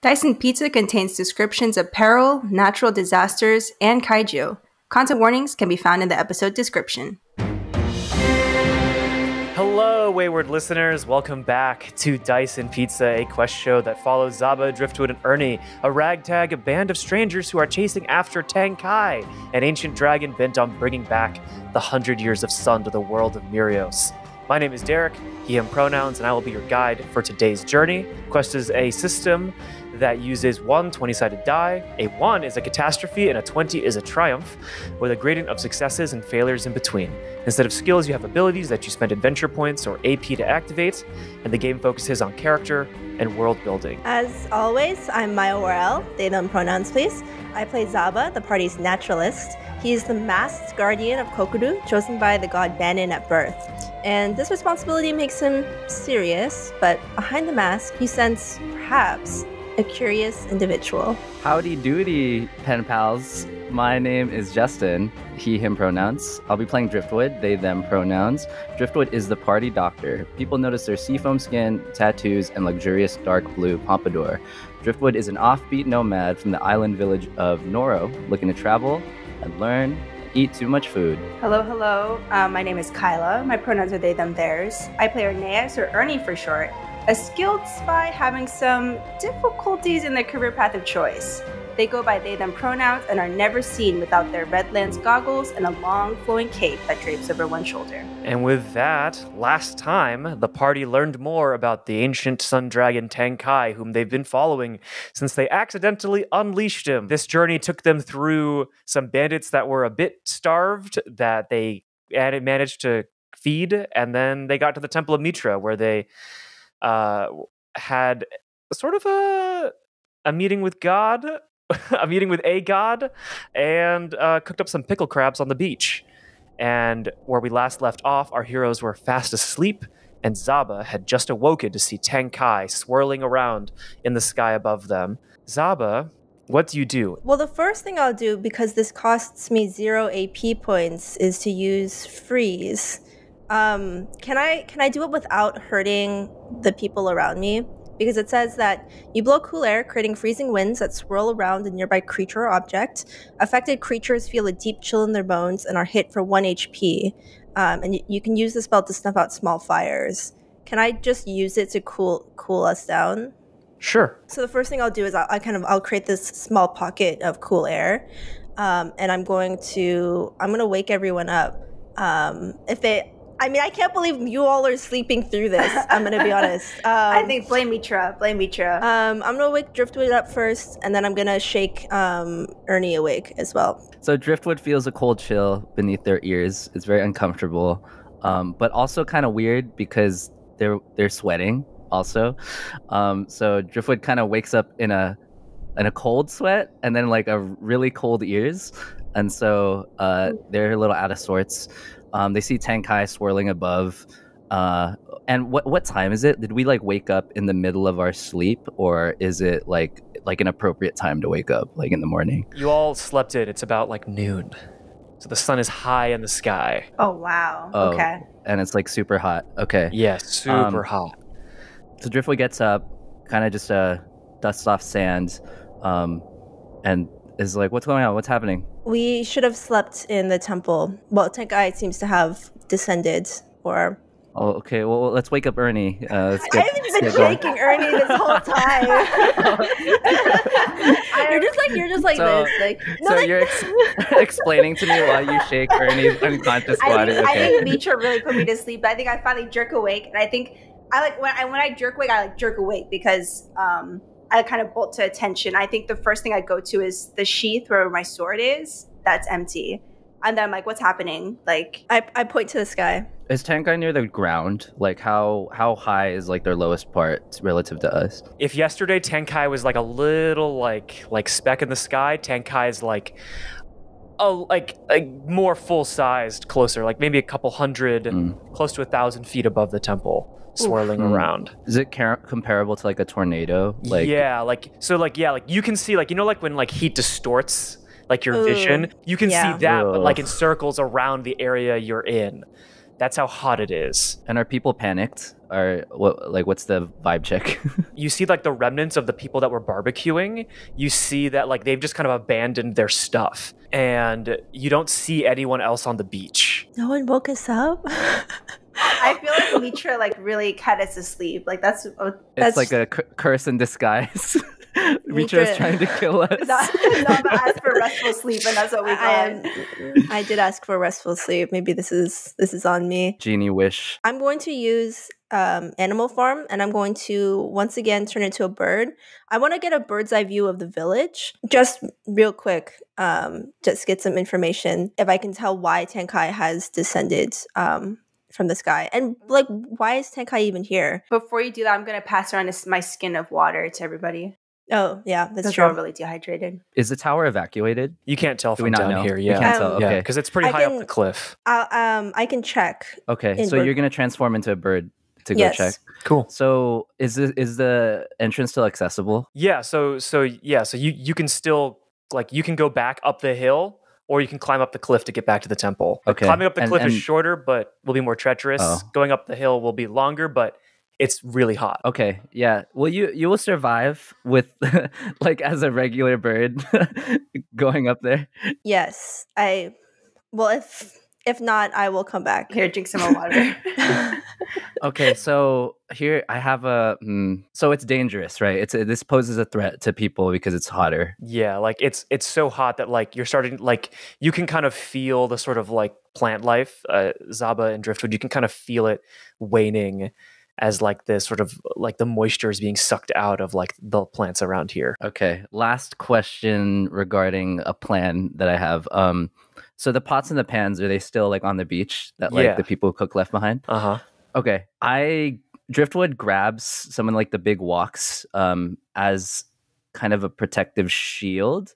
Dyson Pizza contains descriptions of peril, natural disasters, and kaiju. Content warnings can be found in the episode description. Hello, wayward listeners. Welcome back to Dyson Pizza, a quest show that follows Zaba, Driftwood, and Ernie, a ragtag band of strangers who are chasing after Tang Kai, an ancient dragon bent on bringing back the 100 years of sun to the world of Mirios. My name is Derek, he, him pronouns, and I will be your guide for today's journey. Quest is a system that uses one 20-sided die. A 1 is a catastrophe, and a 20 is a triumph, with a gradient of successes and failures in between. Instead of skills, you have abilities that you spend adventure points or AP to activate, and the game focuses on character and world building. As always, I'm Mya Worrell, they, them pronouns please. I play Zaba, the party's naturalist. He is the masked guardian of Kokuru, chosen by the god Banin at birth. And this responsibility makes him serious, but behind the mask, he senses perhaps a curious individual. Howdy doody, pen pals. My name is Justin, he, him pronouns. I'll be playing Driftwood, they, them pronouns. Driftwood is the party doctor. People notice their seafoam skin, tattoos, and luxurious dark blue pompadour. Driftwood is an offbeat nomad from the island village of Noro, looking to travel and learn and eat too much food. Hello. My name is Kyla. My pronouns are they, them, theirs. I play Ernie, or Ernie for short, a skilled spy having some difficulties in their career path of choice. They go by they, them pronouns and are never seen without their Redlands goggles and a long flowing cape that drapes over one shoulder. And with that, last time, the party learned more about the ancient sun dragon Tang Kai, whom they've been following since they accidentally unleashed him. This journey took them through some bandits that were a bit starved that they managed to feed, and then they got to the Temple of Mitra, where they had sort of a meeting with God, a meeting with a god, and cooked up some pickle crabs on the beach. And where we last left off, our heroes were fast asleep, and Zaba had just awoken to see Tang Kai swirling around in the sky above them. Zaba, what do you do? Well, the first thing I'll do, because this costs me 0 AP points, is to use freeze. Can I do it without hurting the people around me? Because it says that you blow cool air, creating freezing winds that swirl around a nearby creature or object. Affected creatures feel a deep chill in their bones and are hit for 1 HP. And you can use the spell to snuff out small fires. Can I just use it to cool us down? Sure. So the first thing I'll do is I'll create this small pocket of cool air, and I'm gonna wake everyone up. I can't believe you all are sleeping through this. I'm going to be honest. I think blame Mitra. I'm going to wake Driftwood up first, and then I'm going to shake Ernie awake as well. So Driftwood feels a cold chill beneath their ears. It's very uncomfortable, but also kind of weird because they're sweating also. So Driftwood kind of wakes up in a cold sweat and then like a really cold ears. And so they're a little out of sorts. They see Tang Kai swirling above. And what time is it? Did we like wake up in the middle of our sleep, or is it like an appropriate time to wake up, like in the morning? You all slept in. It's about like noon. So the sun is high in the sky. Oh, wow. Oh, okay. And it's like super hot. Okay. Yeah, super hot. So Driftwood gets up, kind of just dusts off sand, and is like, what's going on? What's happening? We should have slept in the temple. Well, Tang Kai seems to have descended, or... Oh, okay. Well, let's wake up Ernie. I haven't been shaking Ernie this whole time. you're just like so, this. Like, no, so like... you're explaining to me while you shake Ernie's unconscious body. I Okay. think Mitra really put me to sleep. I think I finally jerk awake, and I think when I jerk awake, I jerk awake because I kind of bolt to attention. I think the first thing I go to is the sheath where my sword is. That's empty. And then I'm like, what's happening? Like, I point to the sky. Is Tang Kai near the ground? Like, how high is like their lowest part relative to us? If yesterday Tang Kai was like a little like speck in the sky, Tang Kai is like more full-sized, closer, like maybe a couple hundred, close to 1,000 feet above the temple. Swirling around. Is it comparable to like a tornado? Like, yeah, you can see, like, you know, like when like heat distorts like your vision, you can see that, but like in circles around the area you're in. That's how hot it is. And are people panicked? Or what's the vibe check? You see like the remnants of the people that were barbecuing. You see that like they've just kind of abandoned their stuff, and you don't see anyone else on the beach. No one woke us up. I feel like Mitra like really cut us asleep. Like that's It's like a curse in disguise. Mitra is trying to kill us. Zaba asked for restful sleep, and that's what we got. I did ask for restful sleep. Maybe this is on me. Genie wish. I'm going to use animal form, and I'm going to once again turn into a bird. I want to get a bird's eye view of the village, just real quick. Just get some information if I can tell why Tang Kai has descended from the sky, and like why is Tang Kai even here? Before you do that, I'm gonna pass around my skin of water to everybody. Oh yeah, that's Because true. we're all really dehydrated. Is the tower evacuated? You can't tell Do from we not down know? here. We Yeah, can't tell. Okay. because it's pretty high up the cliff. I can check. Okay, so you're gonna transform into a bird to Yes. go check. Cool. So is the entrance still accessible? Yeah. So you can still like you can go back up the hill, or you can climb up the cliff to get back to the temple. Okay. Climbing up the cliff is and- shorter, but will be more treacherous. Oh. Going up the hill will be longer, but it's really hot. Okay, yeah. Well, you will survive with like as a regular bird going up there. Yes, if not, I will come back. Here, drink some more water. Okay, so here I have so it's dangerous, right? This poses a threat to people because it's hotter. Yeah, like it's so hot that like you're starting like you can kind of feel the sort of like plant life, Zaba and Driftwood. You can kind of feel it waning as like this sort of like the moisture is being sucked out of like the plants around here. Okay, last question regarding a plan that I have. So the pots and the pans, are they still like on the beach that like the people who cook left behind? Okay, Driftwood grabs someone like the big walks as kind of a protective shield.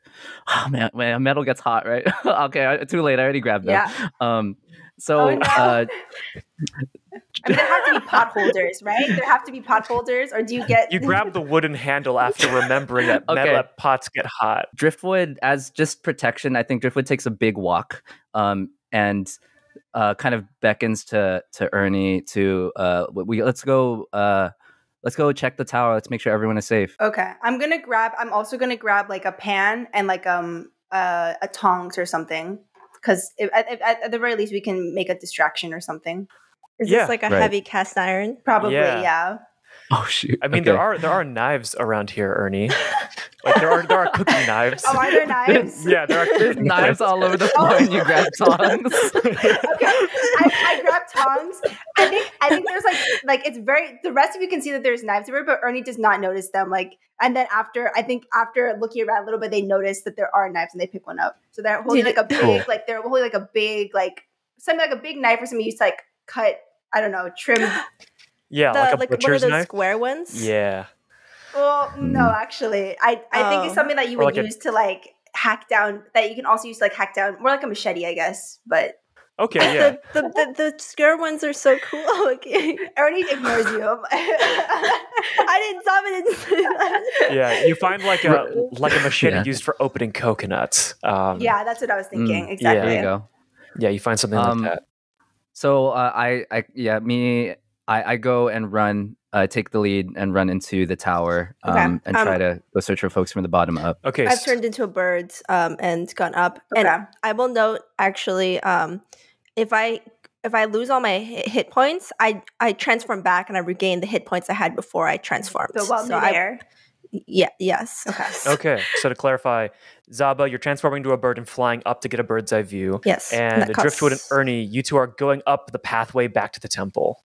Oh man, metal gets hot, right? Okay, too late. I already grabbed them. Yeah. So I mean, there have to be pot holders, right? There have to be pot holders, or do you get... You grab the wooden handle after remembering that metal pots get hot. Driftwood, as just protection, I think Driftwood takes a big walk and kind of beckons to Ernie to let's go check the tower. Let's make sure everyone is safe. Okay. I'm also gonna grab like a pan and like a tongs or something, because at the very least we can make a distraction or something. Is this like a heavy cast iron? Probably, yeah. Oh shoot! I mean, there are knives around here, Ernie. Like there are cooking knives. Oh, are there knives? Yeah, there's knives all over the floor, and you grab tongs. Okay, I grab tongs. I think there's like it's very. The rest of you can see that there's knives everywhere, but Ernie does not notice them. Like, and then after looking around a little bit, they notice that there are knives, and they pick one up. So they're holding like a big, like they're holding like a big, like something like a big knife or something used to like cut. I don't know, trim. Yeah, like a butcher's one of those knife. Square ones. Yeah. Well, no, actually, I think it's something that you would like use to like hack down. That you can also use to like hack down, more like a machete, I guess. But okay, yeah. The Square ones are so cool. Okay. Ernie ignores you. I didn't say that. Yeah, you find like a machete used for opening coconuts. Yeah, that's what I was thinking. Exactly. There you go. Yeah, you find something like that. So I go and run, take the lead and run into the tower and try to go search for folks from the bottom up. Okay. I've turned into a bird and gone up. Okay. And I will note actually, if I lose all my hit points, I transform back and I regain the hit points I had before I transformed. So while midair. Yes. Okay. Okay. So to clarify, Zaba, you're transforming into a bird and flying up to get a bird's eye view. Yes. And Driftwood and Ernie, you two are going up the pathway back to the temple.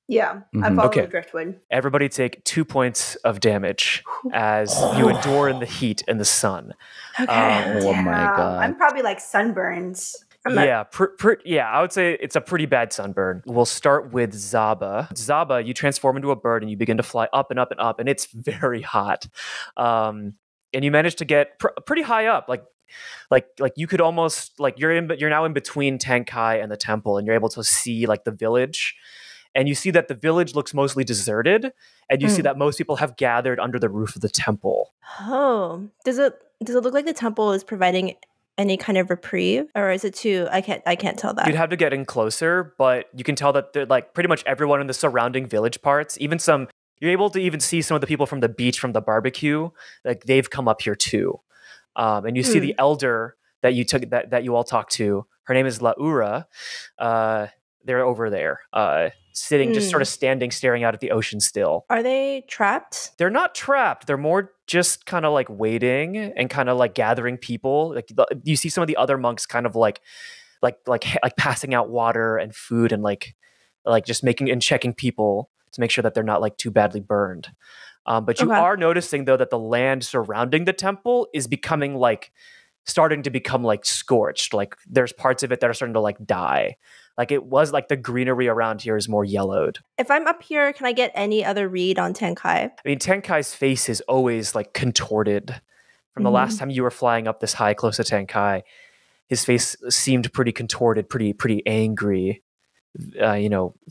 Yeah, I follow Driftwood. Everybody take 2 points of damage as you endure in the heat and the sun. Okay. Oh my god! I'm probably like sunburns. Yeah, I would say it's a pretty bad sunburn. We'll start with Zaba. Zaba, you transform into a bird and you begin to fly up and up and up, and it's very hot. And you manage to get pretty high up, like you could almost like you're now in between Tang Kai and the temple, and you're able to see like the village. And you see that the village looks mostly deserted, and you see that most people have gathered under the roof of the temple. Oh, does it look like the temple is providing any kind of reprieve, or is it too? I can't tell that. You'd have to get in closer, but you can tell that they're like pretty much everyone in the surrounding village parts, even some. You're able to even see some of the people from the beach, from the barbecue, like they've come up here too. And you see the elder that you took that you all talked to. Her name is Laura. They're over there, sitting, just sort of standing, staring out at the ocean still. Are they trapped? They're not trapped. They're more just kind of like waiting and kind of like gathering people. Like you see some of the other monks kind of like passing out water and food and like just making and checking people to make sure that they're not like too badly burned. But you are noticing though that the land surrounding the temple is becoming like starting to become like scorched. Like there's parts of it that are starting to like die. Like it was like the greenery around here is more yellowed. If I'm up here, can I get any other read on Tang Kai? I mean, Tang Kai's face is always like contorted. From the last time you were flying up this high close to Tang Kai, his face seemed pretty contorted, pretty angry,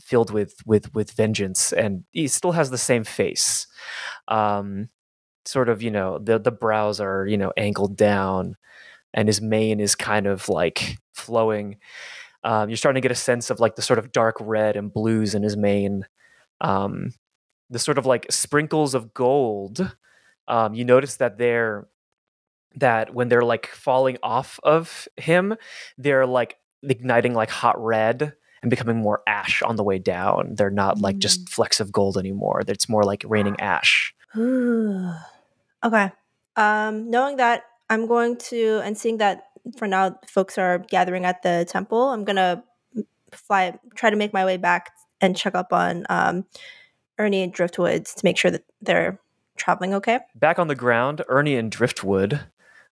filled with vengeance, and he still has the same face. Sort of, the brows are, angled down, and his mane is kind of like flowing. You're starting to get a sense of like the sort of dark red and blues in his mane. The sort of like sprinkles of gold. You notice that when they're like falling off of him, they're like igniting like hot red and becoming more ash on the way down. They're not like just flecks of gold anymore. It's more like raining ash. Okay. Knowing that, I'm going to, and seeing that for now folks are gathering at the temple, I'm going to try to make my way back and check up on Ernie and Driftwood to make sure that they're traveling okay. Back on the ground, Ernie and Driftwood,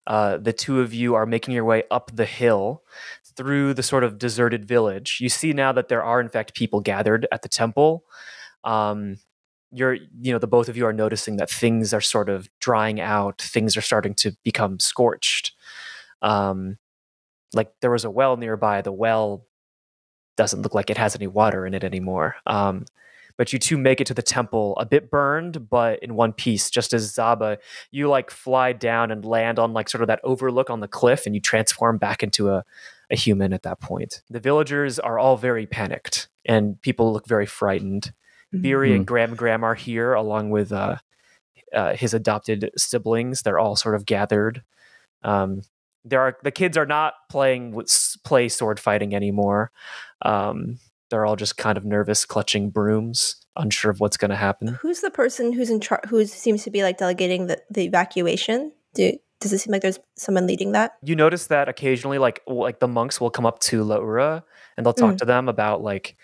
the two of you are making your way up the hill through the sort of deserted village. You see now that there are in fact people gathered at the temple. The both of you are noticing that things are sort of drying out. Things are starting to become scorched. Like there was a well nearby. The well doesn't look like it has any water in it anymore. But you two make it to the temple, a bit burned, but in one piece. Just as Zaba, you like fly down and land on like sort of that overlook on the cliff, and you transform back into a human at that point. The villagers are all very panicked, and people look very frightened. Beery and Graham are here, along with his adopted siblings. They're all sort of gathered. The kids are not play sword fighting anymore. They're all just kind of nervous, clutching brooms, unsure of what's going to happen. Who's the person who's in charge? Who seems to be like delegating the evacuation? Does it seem like there's someone leading that? You notice that occasionally, like the monks will come up to Laura and they'll talk to them about like.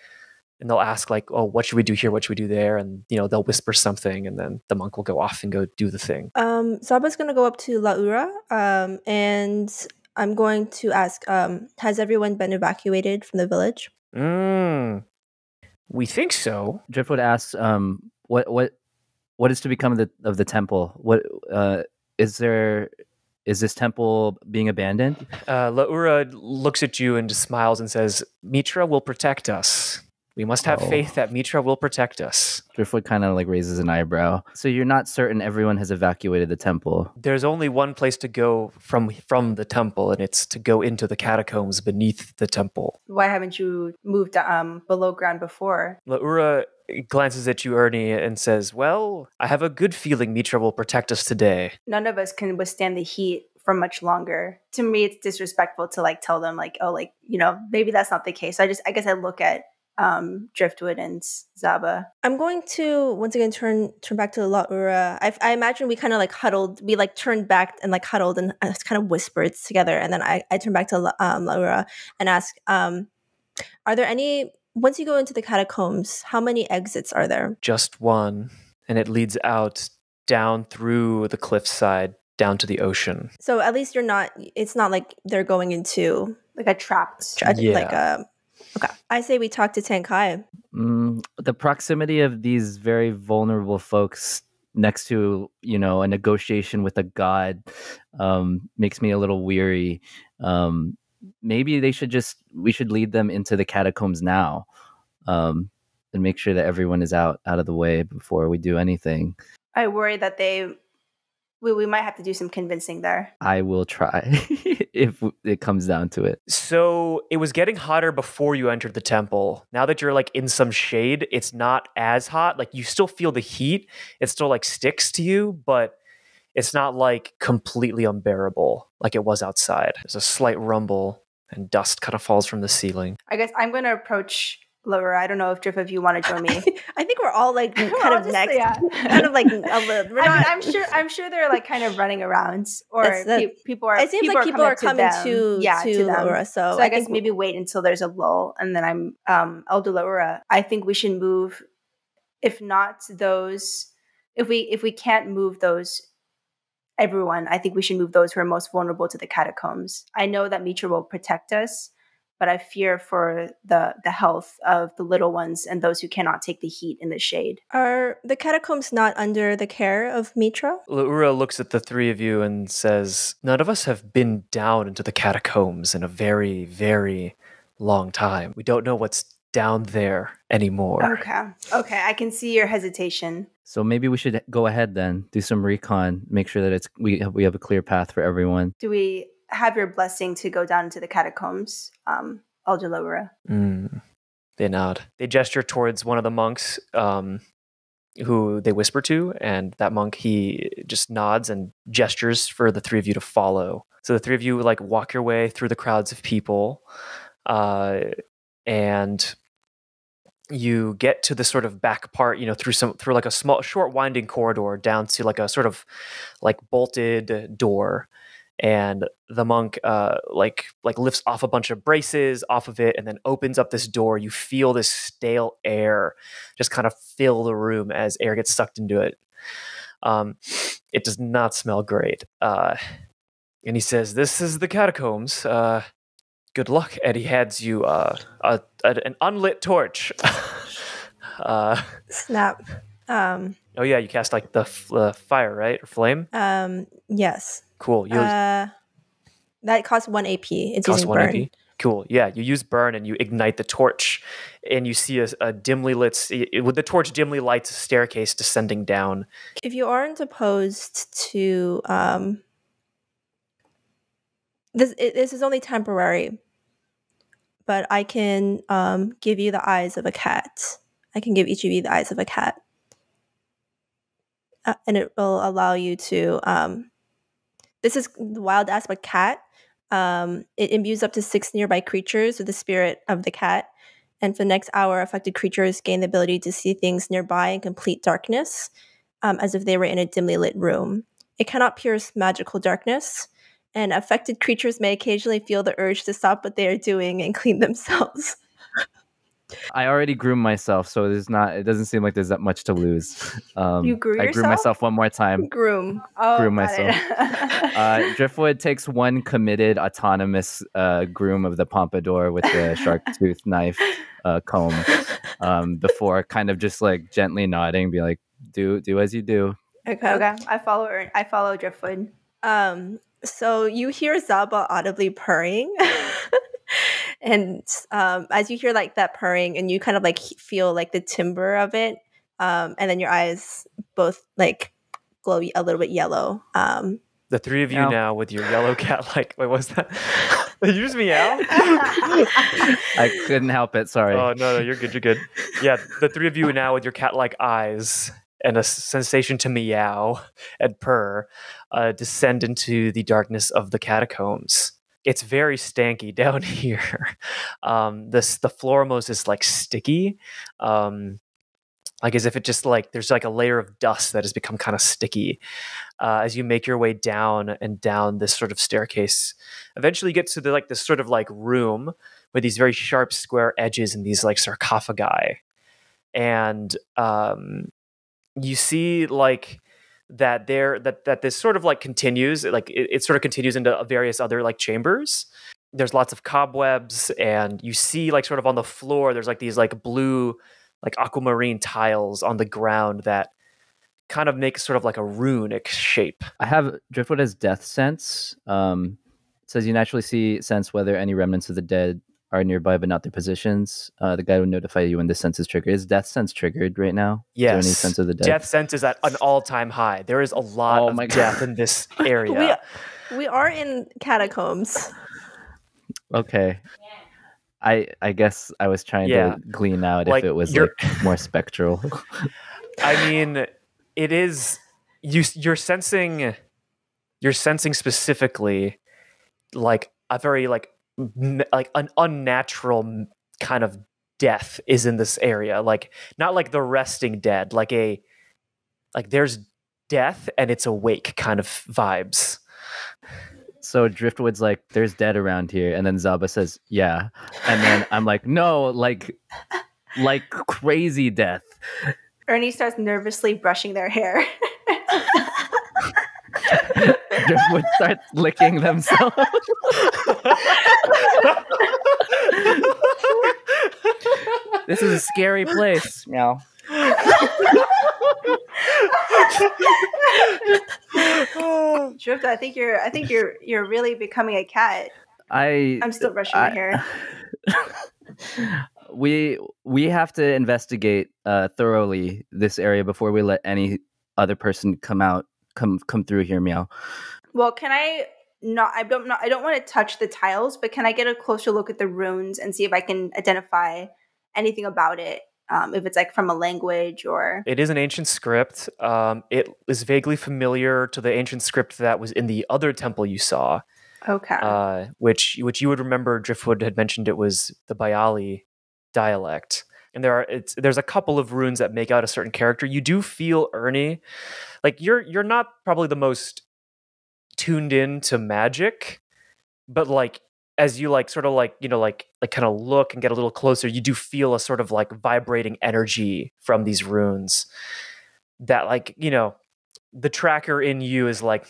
And they'll ask like, oh, what should we do here? What should we do there? And, they'll whisper something, and then the monk will go off and go do the thing. Zaba's going to go up to Laura, and I'm going to ask, has everyone been evacuated from the village? We think so. Driftwood asks, what is to become of the temple? What is this temple being abandoned? Laura looks at you and just smiles and says, Mitra will protect us. We must have faith that Mitra will protect us. Driftwood kind of like raises an eyebrow. So you're not certain everyone has evacuated the temple? There's only one place to go from the temple, and it's to go into the catacombs beneath the temple. Why haven't you moved below ground before? Laura glances at you, Ernie, and says, well, I have a good feeling Mitra will protect us today. None of us can withstand the heat for much longer. To me, it's disrespectful to like tell them like, oh, like, maybe that's not the case. So I guess I look at Driftwood and Zaba. I'm going to once again turn back to Laura. I imagine we kind of like huddled. We like turned back and like huddled and kind of whispered together. And then I turn back to Laura and ask, are there any? Once you go into the catacombs, how many exits are there? Just one, and it leads out down through the cliffside down to the ocean. So at least it's not like they're going into like a trapped, okay. I say we talk to Tang Kai. The proximity of these very vulnerable folks next to, a negotiation with a god makes me a little weary. Maybe we should lead them into the catacombs now and make sure that everyone is out of the way before we do anything. I worry that they We might have to do some convincing there. I will try if it comes down to it. So it was getting hotter before you entered the temple. Now that you're like in some shade, it's not as hot. Like you still feel the heat. It still like sticks to you, but it's not like completely unbearable like it was outside. There's a slight rumble and dust kind of falls from the ceiling. I guess I'm going to approach Laura. I don't know if Drift of you want to join me. I think we're all like kind of next, kind of like a little. I'm sure they're like kind of running around, or people are. It seems like people are coming to Laura. So I guess maybe wait until there's a lull, and then I'm Elder Laura. I think we should move. If not those, if we can't move those. Everyone, I think we should move those who are most vulnerable to the catacombs. I know that Mitra will protect us, but I fear for the health of the little ones and those who cannot take the heat in the shade. Are the catacombs not under the care of Mitra? Laura looks at the three of you and says, none of us have been down into the catacombs in a very, very long time. We don't know what's down there anymore. Okay, I can see your hesitation. So maybe we should go ahead then, do some recon, make sure that we have a clear path for everyone. Do we have your blessing to go down into the catacombs, Elder Laura? They nod. They gesture towards one of the monks who they whisper to, and that monk, he just nods and gestures for the three of you to follow. So the three of you like walk your way through the crowds of people, and you get to the sort of back part, through like a small, short, winding corridor down to like a sort of like bolted door, and the monk like lifts off a bunch of braces off of it and then opens up this door. You feel this stale air just kind of fill the room as air gets sucked into it. It does not smell great, and he says, "This is the catacombs. Good luck." And he hands you an unlit torch. Snap. Oh yeah, you cast like the fire, right? Or flame? Yes. Cool. That costs 1 AP. It's costs using 1 burn. AP. Cool. Yeah, you use burn and you ignite the torch, and you see a dimly lit. With the torch dimly lights a staircase descending down. If you aren't opposed to this is only temporary, but I can give you the eyes of a cat. I can give each of you the eyes of a cat, and it will allow you to. This is the wild aspect cat. It imbues up to 6 nearby creatures with the spirit of the cat, and for the next hour, affected creatures gain the ability to see things nearby in complete darkness, as if they were in a dimly lit room. It cannot pierce magical darkness, and affected creatures may occasionally feel the urge to stop what they are doing and clean themselves. I already groomed myself, so it doesn't seem like there's that much to lose. You grew yourself? I grew myself one more time. Groom myself. Driftwood takes one committed, autonomous groom of the pompadour with the shark tooth knife comb before kind of just like gently nodding, be like, do as you do. Okay. I follow Driftwood. So you hear Zaba audibly purring. And as you hear like that purring and you kind of like feel like the timbre of it, and then your eyes both like glow a little bit yellow. The three of you now with your yellow cat like, wait, what's that? Did you just meow? I couldn't help it, sorry. Oh, no, you're good. Yeah, the three of you now with your cat-like eyes and a sensation to meow and purr descend into the darkness of the catacombs. It's very stanky down here. The floor almost is like sticky, like as if it just like there's like a layer of dust that has become kind of sticky. As you make your way down and down this sort of staircase, eventually you get to this sort of like room with these very sharp square edges and these like sarcophagi, and you see like that this sort of like continues, like it sort of continues into various other like chambers. There's lots of cobwebs, and you see like sort of on the floor there's like these like blue like aquamarine tiles on the ground that kind of make sort of like a runic shape. I have Driftwood as death sense. It says you naturally sense whether any remnants of the dead are nearby but not their positions. The guide will notify you when the sense is triggered. Is death sense triggered right now? Yes. Is there any sense of the dead? Death sense is at an all-time high. There is a lot of death in this area. We are in catacombs. Okay. I guess I was trying to glean out if it was like more spectral. I mean, it is you're sensing specifically like a very like an unnatural kind of death is in this area. Like not like the resting dead, like there's death and it's awake kind of vibes. So Driftwood's like, there's dead around here, and then Zaba says, yeah, and then I'm like, no, like crazy death. Ernie starts nervously brushing their hair. Driftwood starts licking themselves. This is a scary place. Meow. Drift, I think you're really becoming a cat. I'm still brushing my hair. We have to investigate thoroughly this area before we let any other person come through here, Meow. Well, can I not? I don't want to touch the tiles, but can I get a closer look at the runes and see if I can identify anything about it? If it's like from a language or... It is an ancient script. It is vaguely familiar to the ancient script that was in the other temple you saw. Okay. Which you would remember Driftwood had mentioned it was the Bayali dialect. And there's a couple of runes that make out a certain character. You do feel, Ernie, like you're not probably the most tuned in to magic, but like as you like sort of like, you know, like kind of look and get a little closer, you do feel a sort of like vibrating energy from these runes that, like, you know, the tracker in you is like,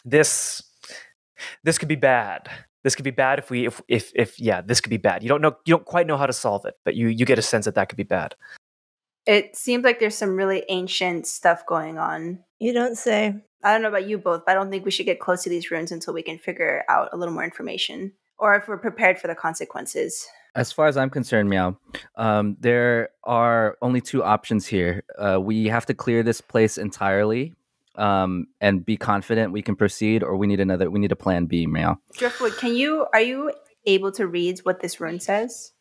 this could be bad. This could be bad if this could be bad. You don't quite know how to solve it, but you get a sense that could be bad. It seems like there's some really ancient stuff going on. You don't say. I don't know about you both, but I don't think we should get close to these runes until we can figure out a little more information, or if we're prepared for the consequences. As far as I'm concerned, Meow, there are only two options here. We have to clear this place entirely and be confident we can proceed, or we need a plan B, Meow. Driftwood, are you able to read what this rune says?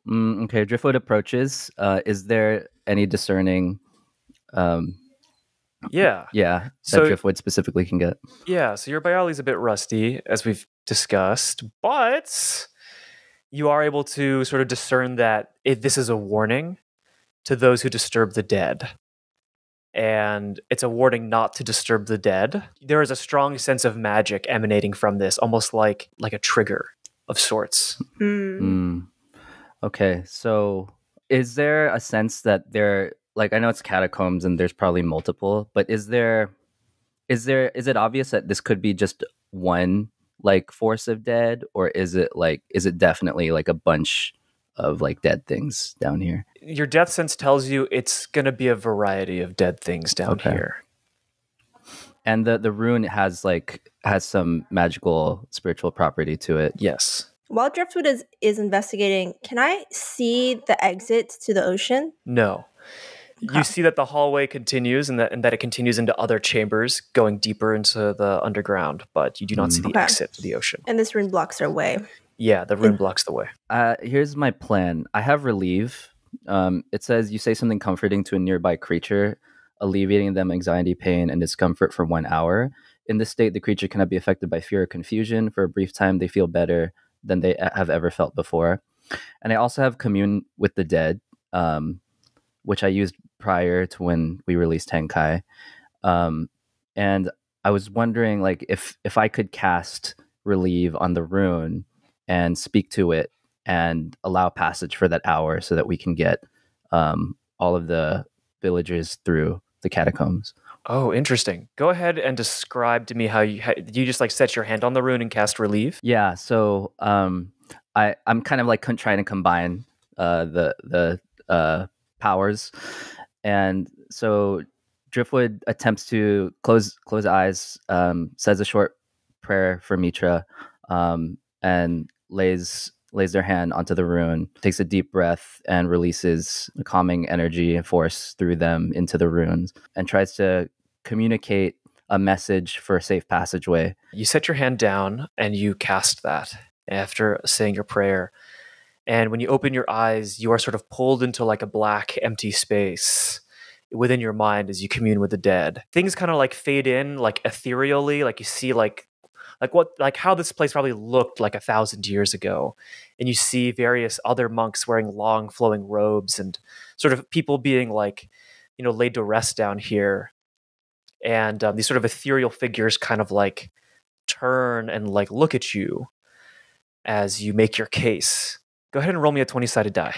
Okay, Driftwood approaches. Is there any discerning... that Driftwood specifically can get? Yeah, so your Bayali's a bit rusty, as we've discussed, but you are able to sort of discern that this is a warning to those who disturb the dead. And it's a warning not to disturb the dead. There is a strong sense of magic emanating from this, almost like a trigger of sorts. Okay, so is there a sense that there... Like, I know it's catacombs and there's probably multiple, but is it obvious that this could be just one like force of dead, or is it definitely like a bunch of like dead things down here? Your death sense tells you it's going to be a variety of dead things down here. And the rune has some magical spiritual property to it. Yes. While Driftwood is investigating, can I see the exit to the ocean? No. You see that the hallway continues and that it continues into other chambers going deeper into the underground, but you do not see the exit to the ocean. And this rune blocks our way. Yeah, the rune blocks the way. Here's my plan. I have relieve. It says you say something comforting to a nearby creature, alleviating them anxiety, pain, and discomfort for 1 hour. In this state, the creature cannot be affected by fear or confusion. For a brief time, they feel better than they have ever felt before. And I also have commune with the dead, which I used prior to when we released Tang Kai. And I was wondering, like, if I could cast relieve on the rune and speak to it and allow passage for that hour so that we can get all of the villagers through the catacombs. Oh, interesting. Go ahead and describe to me how you just like set your hand on the rune and cast relieve. Yeah. So I'm kind of like trying to combine the powers. And so Driftwood attempts to close eyes, says a short prayer for Mitra, and lays their hand onto the rune, takes a deep breath, and releases a calming energy and force through them into the runes, and tries to communicate a message for a safe passageway. You set your hand down and you cast that after saying your prayer. And when you open your eyes, you are sort of pulled into like a black, empty space within your mind as you commune with the dead. Things kind of like fade in, like ethereally, like you see like how this place probably looked like 1,000 years ago. And you see various other monks wearing long flowing robes and sort of people being like, laid to rest down here. And these sort of ethereal figures kind of like turn and like look at you as you make your case. Go ahead and roll me a 20-sided die.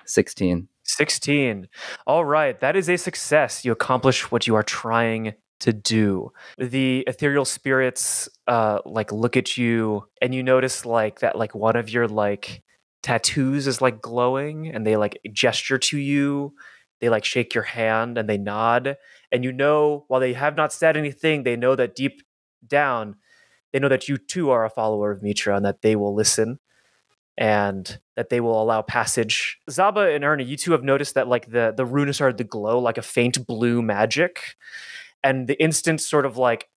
16. 16. All right, that is a success. You accomplish what you are trying to do. The ethereal spirits like look at you, and you notice like that like one of your like tattoos is like glowing, and they like gesture to you. They like shake your hand and they nod, and while they have not said anything, they know that deep down, they know that you too are a follower of Mitra and that they will listen and that they will allow passage. Zaba and Ernie, you two have noticed that like the rune has started to glow like a faint blue magic. And the instant sort of like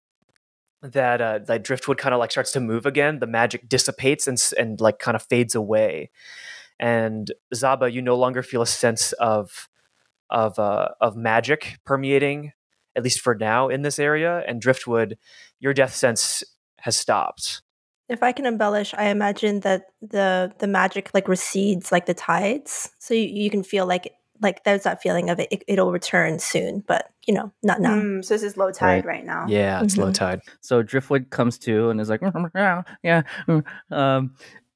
that Driftwood kind of like starts to move again, the magic dissipates and like kind of fades away. And Zaba, you no longer feel a sense of magic permeating, at least for now, in this area. And Driftwood, your death sense has stopped. If I can embellish, I imagine that the magic like recedes like the tides, so you can feel like there's that feeling of it'll return soon, but not now. So this is low tide right now. Yeah, it's low tide. So Driftwood comes to and is like, yeah.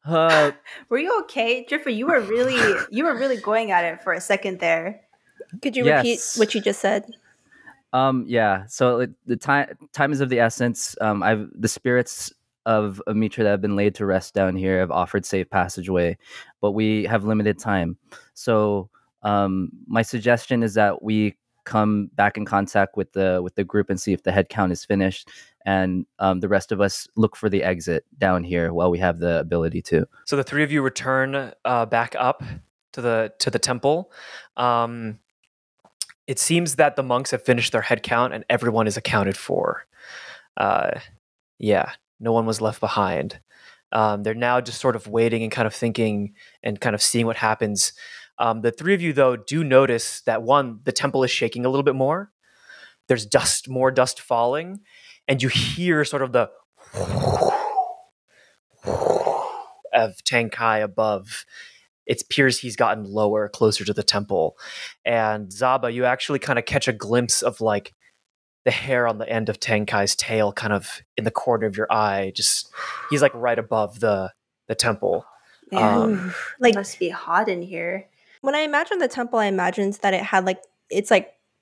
Were you okay, Driftwood? You were really going at it for a second there. Could you repeat what you just said? Yeah. So the time is of the essence. The spirits of Mitra that have been laid to rest down here have offered safe passageway, but we have limited time. So my suggestion is that we come back in contact with the group and see if the head count is finished, and the rest of us look for the exit down here while we have the ability to. So the three of you return back up to the temple. It seems that the monks have finished their head count and everyone is accounted for. No one was left behind. They're now just sort of waiting and kind of thinking and kind of seeing what happens. The three of you, though, do notice that the temple is shaking a little bit more. There's more dust falling, and you hear sort of the of Tang Kai above. It appears he's gotten lower, closer to the temple. And Zaba, you actually kind of catch a glimpse of like the hair on the end of Tang Kai's tail kind of in the corner of your eye. He's like right above the temple. Yeah. Like, must be hot in here. When I imagine the temple, I imagined that it had like,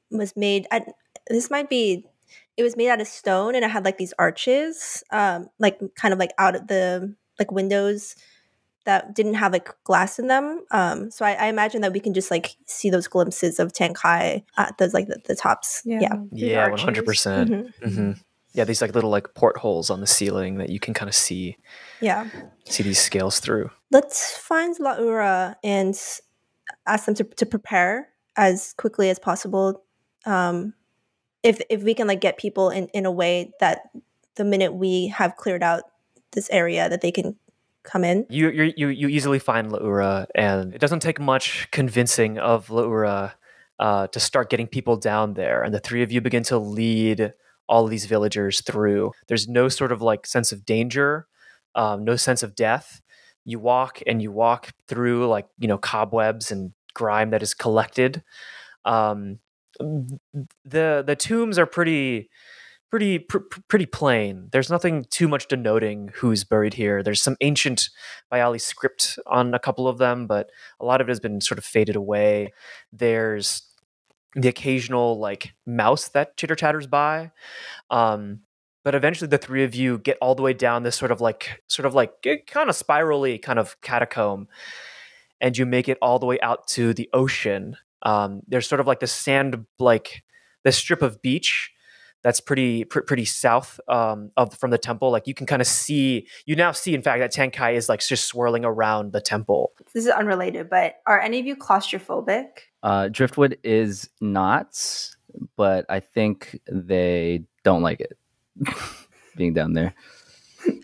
was made, it was made out of stone, and it had like these arches, like kind of like out of the like windows that didn't have like glass in them. So I imagine that we can just like see those glimpses of Tang Kai at those like the tops. Yeah, 100%. Mm-hmm. Yeah, these like little like portholes on the ceiling that you can kind of see. Yeah, see these scales through. Let's find Laura and ask them to prepare as quickly as possible. If we can like get people in a way that the minute we have cleared out this area that they can come in. You easily find Laura, and it doesn't take much convincing of Laura to start getting people down there. And the three of you begin to lead all of these villagers through. There's no sort of like sense of danger, no sense of death. You walk through like, cobwebs and grime that is collected. The tombs are pretty plain. There's nothing too much denoting who's buried here. There's some ancient Bialy script on a couple of them, but a lot of it has been sort of faded away. There's the occasional like mouse that chitter chatters by. But eventually the three of you get all the way down this sort of like kind of spirally kind of catacomb, and you make it all the way out to the ocean. There's sort of like this strip of beach that's pretty south from the temple. Like you can kind of see, you now see, in fact, that Tang Kai is like just swirling around the temple. This is unrelated, but are any of you claustrophobic? Driftwood is not, but I think they don't like it being down there.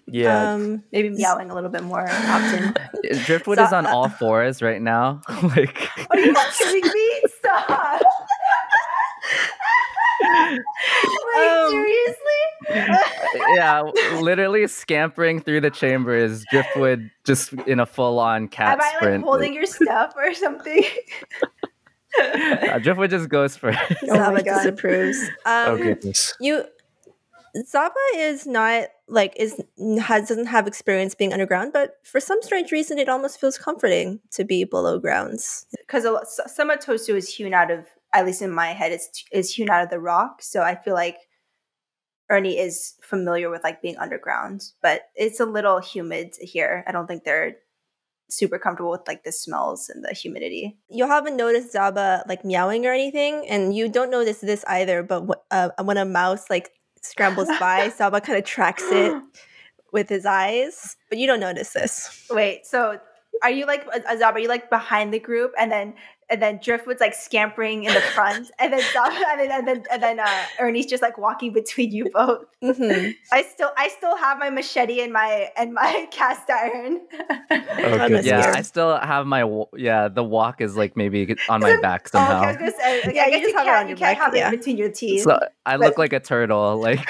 Yeah, maybe meowing a little bit more often. Driftwood is on all fours right now. Like, are you kidding me? Stop. Wait, seriously? Yeah, literally scampering through the chambers. Driftwood just in a full-on cat sprint. Am I like holding your stuff or something? Driftwood just goes for it. Zaba disapproves. Oh goodness. Zaba is not like doesn't have experience being underground, but for some strange reason, it almost feels comforting to be below grounds. Because some of Tosu is hewn out of, at least in my head, is hewn out of the rock. So I feel like Ernie is familiar with like being underground, but it's a little humid here. I don't think they're super comfortable with like the smells and the humidity. You haven't noticed Zaba like meowing or anything, and you don't notice this either. But when a mouse like scrambles by, Zaba kind of tracks it with his eyes, but you don't notice this. Wait, so are you like Zaba? Are you like behind the group, and then Driftwood's like scampering in the front, and then Zaba, and then Ernie's just like walking between you both. Mm-hmm. I still have my machete and my cast iron. Oh, good. Yeah, I still have my the walk is like maybe on my back somehow. I was gonna say, I guess you can't have it between your teeth. So I look like a turtle, like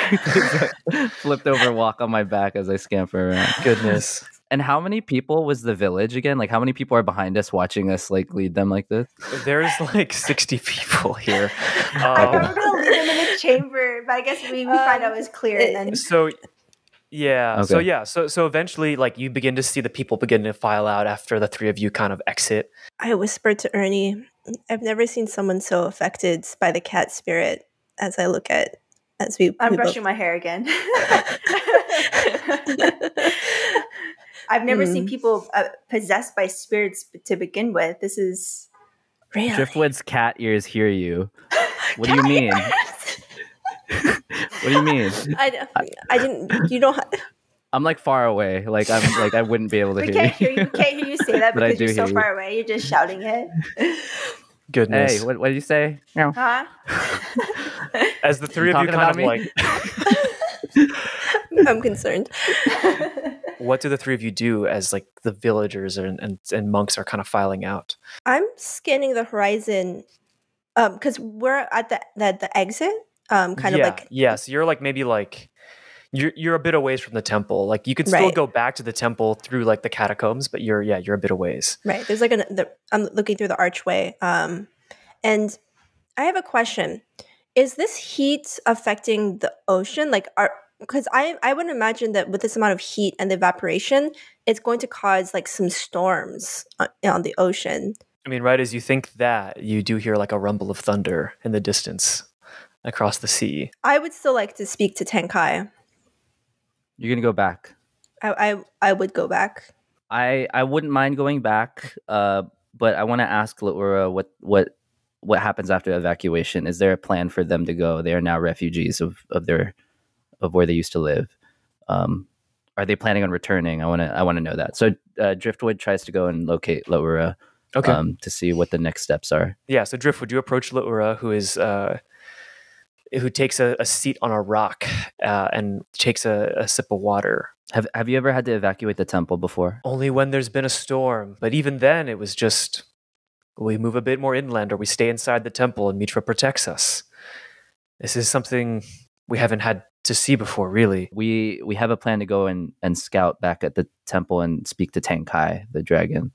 flipped over walk on my back as I scamper around. Goodness. And how many people was the village again? Like, how many people are behind us watching us like lead them like this? There's like 60 people here. I thought we were gonna leave them in the chamber, but I guess we find out it was clear. And then So yeah, Okay. so eventually, like you begin to see the people begin to file out after the three of you kind of exit. I whispered to Ernie, "I've never seen someone so affected by the cat spirit as I look at I'm brushing my hair again. I've never seen people possessed by spirits to begin with. This is really? Driftwood's cat ears hear you. What do you mean? What do you mean? I didn't. You don't. I'm like far away. Like I wouldn't be able to we hear can't you. hear you. We can't hear you say that But I because you're do so hear far away. You're just shouting it. Goodness. Hey, what did you say? Meow. Huh? As the three of you talking kind of about me? like, I'm concerned. what do the three of you do as like the villagers and monks are kind of filing out? I'm scanning the horizon, because we're at the exit. Kind of like so you're like maybe like you're a bit away from the temple. Like you could still Right. go back to the temple through like the catacombs, but you're a bit away. right. There's like I'm looking through the archway, and I have a question. Is this heat affecting the ocean? Like, because I would imagine that with this amount of heat and the evaporation, it's going to cause like some storms on the ocean. I mean, right as you think that, you do hear like a rumble of thunder in the distance across the sea. I would still like to speak to Tang Kai. You're gonna go back. I would go back. I wouldn't mind going back, but I want to ask Laura what happens after evacuation. Is there a plan for them to go? They are now refugees of where they used to live. Are they planning on returning? I want to know that. So Driftwood tries to go and locate Laura, to see what the next steps are. Yeah. So Driftwood, you approach Laura, who takes a seat on a rock and takes a sip of water. Have you ever had to evacuate the temple before? Only when there's been a storm, but even then, it was just we move a bit more inland, or we stay inside the temple, and Mitra protects us. This is something we haven't had to see before, really. We have a plan to go and scout back at the temple and speak to Tang Kai, the dragon.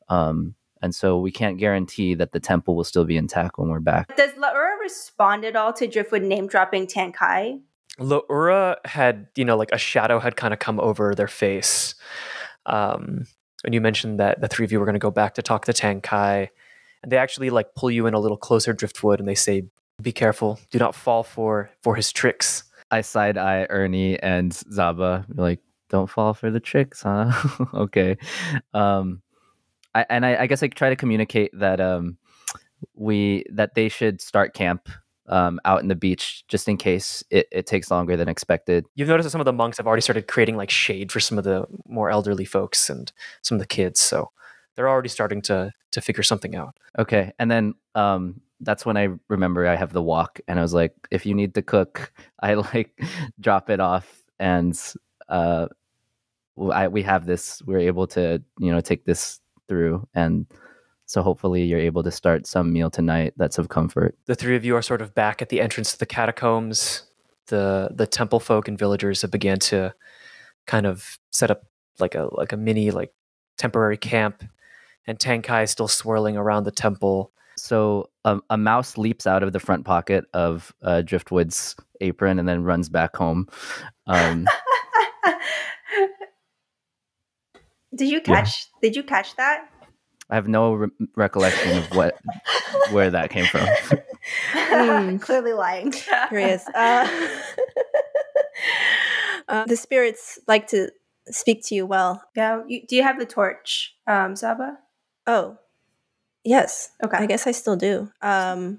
And so we can't guarantee that the temple will still be intact when we're back. Does Laura respond at all to Driftwood name dropping Tang Kai? Laura had, like a shadow had kind of come over their face. When you mentioned that the three of you were going to go back to talk to Tang Kai, and they actually like pull you in a little closer, Driftwood, and they say, "Be careful, do not fall for his tricks." I side eye Ernie and Zaba, like, don't fall for the tricks, huh? Okay. I guess I try to communicate that that they should start camp out in the beach just in case it takes longer than expected. You've noticed that some of the monks have already started creating like shade for some of the more elderly folks and some of the kids, so they're already starting to figure something out. Okay, and then that's when I remember I have the walk, and I was like, if you need to cook, I like drop it off, and we have this. We're able to take this through, and so hopefully you're able to start some meal tonight that's of comfort. The three of you are sort of back at the entrance to the catacombs. The temple folk and villagers have began to kind of set up like a mini like temporary camp, and Tang Kai is still swirling around the temple. So a mouse leaps out of the front pocket of Driftwood's apron and then runs back home. Did you catch that? I have no recollection of where that came from. Clearly lying. Curious. The spirits like to speak to you well. Yeah. Do you have the torch, Zaba? Oh, yes. Okay. I guess I still do. I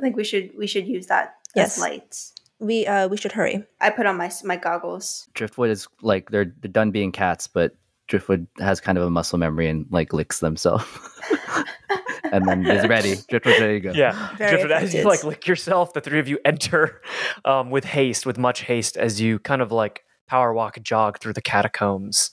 think we should use that Yes. as lights. We should hurry. I put on my goggles. Driftwood is like they're done being cats, but Driftwood has kind of a muscle memory and like licks themselves. And then is ready. Driftwood's ready to go. Yeah. Driftwood, as you like lick yourself, the three of you enter with much haste, as you kind of like power walk, jog through the catacombs.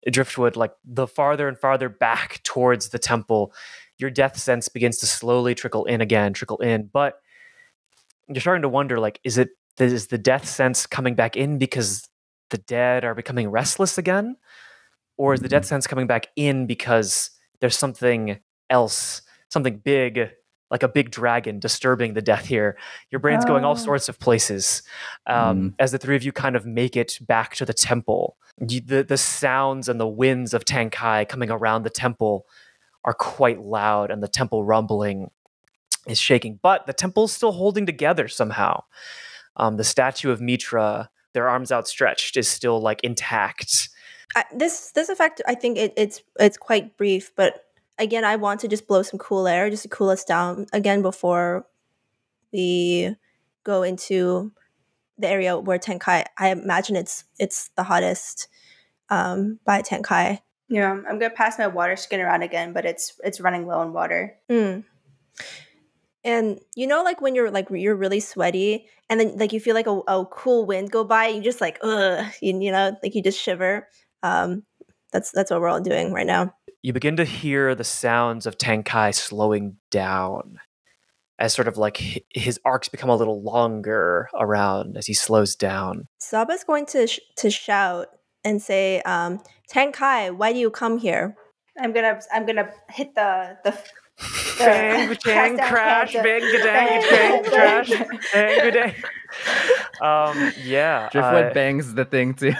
Driftwood, like the farther and farther back towards the temple, your death sense begins to slowly trickle in, but you're starting to wonder, like, is the death sense coming back in because the dead are becoming restless again? Or is the death sense coming back in because there's something else, something big, like a big dragon disturbing the death here? Your brain's going all sorts of places as the three of you kind of make it back to the temple. The sounds and the winds of Tang Kai coming around the temple are quite loud, and the temple rumbling is shaking. But the temple's still holding together somehow. The statue of Mitra, their arms outstretched, is still like intact. This effect, I think it's quite brief, but again, I want to just blow some cool air just to cool us down again before we go into the area where Tang Kai. I imagine it's the hottest by Tang Kai. Yeah, I'm gonna pass my water skin around again, but it's running low on water. And like when you're really sweaty, and then like you feel like a cool wind go by, you just like like you just shiver. That's what we're all doing right now. You begin to hear the sounds of Tang Kai slowing down as sort of like his arcs become a little longer around as he slows down. Zaba's going to shout and say, "Tang Kai, why do you come here?" I'm gonna hit the bang, bang, crash, bang, dang, bang, crash, bang, dang. Yeah. Driftwood bangs the thing too.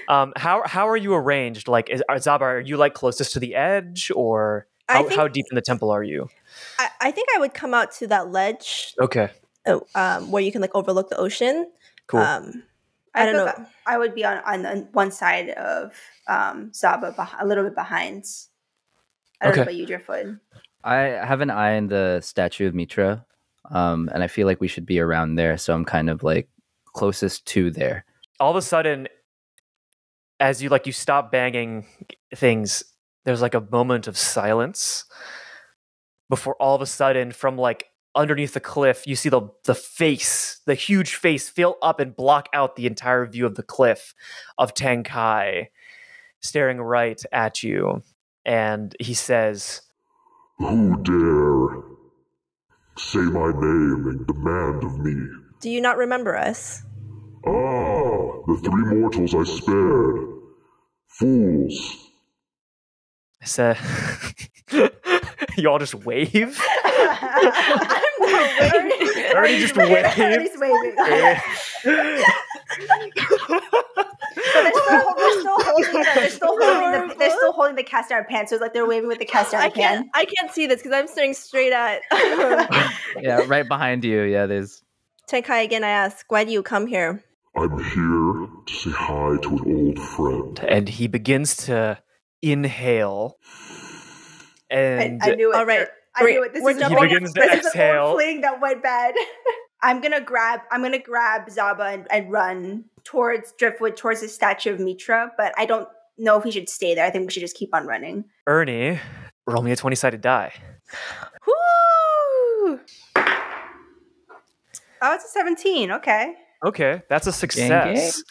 How are you arranged? Like, Zaba, are you like closest to the edge, or how deep in the temple are you? I think I would come out to that ledge. Okay. Where you can like overlook the ocean. Cool. I don't know. I would be on one side of Zaba, a little bit behind. I don't know about you, Driftwood. I have an eye on the statue of Mitra, and I feel like we should be around there, so I'm kind of like closest to there. All of a sudden, as you stop banging things, there's like a moment of silence before all of a sudden, from like underneath the cliff, you see the huge face fill up and block out the entire view of the cliff of Tang Kai staring right at you. And he says, "Who dare say my name and demand of me?" Do you not remember us? Ah, the three mortals I spared. Fools. I said, you all just wave? I'm not waving. Ernie just waved. Ernie's waving. They're still holding the cast iron pan, so it's like they're waving with the cast iron pan. I can't see this because I'm staring straight at. Yeah, right behind you. Yeah, there's. Tang Kai, again, I ask, why do you come here? I'm here to say hi to an old friend. And he begins to inhale. And I knew it. All right. I knew it. This is He begins to exhale. an old fling that went bad. I'm gonna grab Zaba and run towards Driftwood, towards the statue of Mitra, but I don't know if we should stay there. I think we should just keep on running. Ernie, roll me a 20-sided die. Woo! Oh, it's a 17. Okay. Okay, that's a success.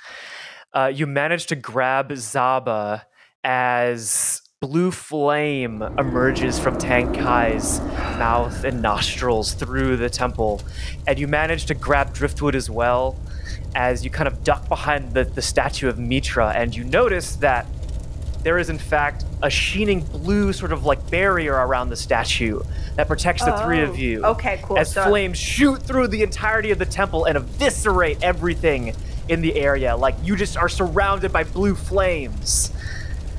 You manage to grab Zaba as blue flame emerges from Tang Kai's mouth and nostrils through the temple. And you manage to grab Driftwood as well as you kind of duck behind the statue of Mitra. And you notice that there is, in fact, a sheening blue sort of like barrier around the statue that protects the three of you. Okay, cool. As flames shoot through the entirety of the temple and eviscerate everything in the area. Like, you just are surrounded by blue flames.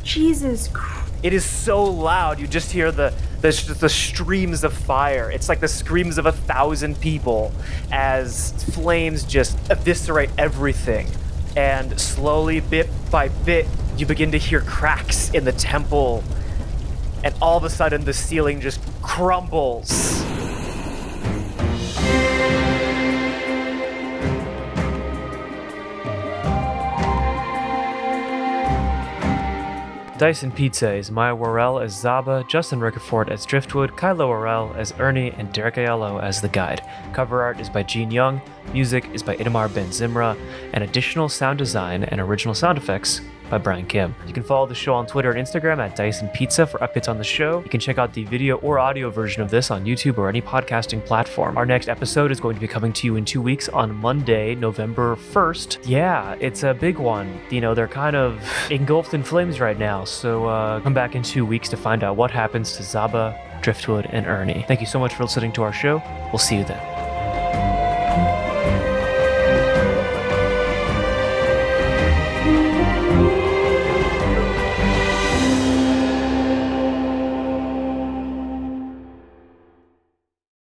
Jesus Christ. It is so loud, you just hear the streams of fire. It's like the screams of 1,000 people as flames just eviscerate everything. And slowly, bit by bit, you begin to hear cracks in the temple. And all of a sudden, the ceiling just crumbles. Dice and Pizza is Mya Worrell as Zaba, Justin Ricafort as Driftwood, Kyla Worrell as Ernie, and Derek Aiello as the guide. Cover art is by Gene Young, music is by Itamar Ben Zimra, and additional sound design and original sound effects by Brian Kim. You can follow the show on Twitter and Instagram at Dice and Pizza for updates on the show. You can check out the video or audio version of this on YouTube or any podcasting platform. Our next episode is going to be coming to you in 2 weeks on Monday, November 1st. Yeah, it's a big one. You know, they're kind of engulfed in flames right now, so come back in 2 weeks to find out what happens to Zaba, Driftwood, and Ernie. Thank you so much for listening to our show. We'll see you then.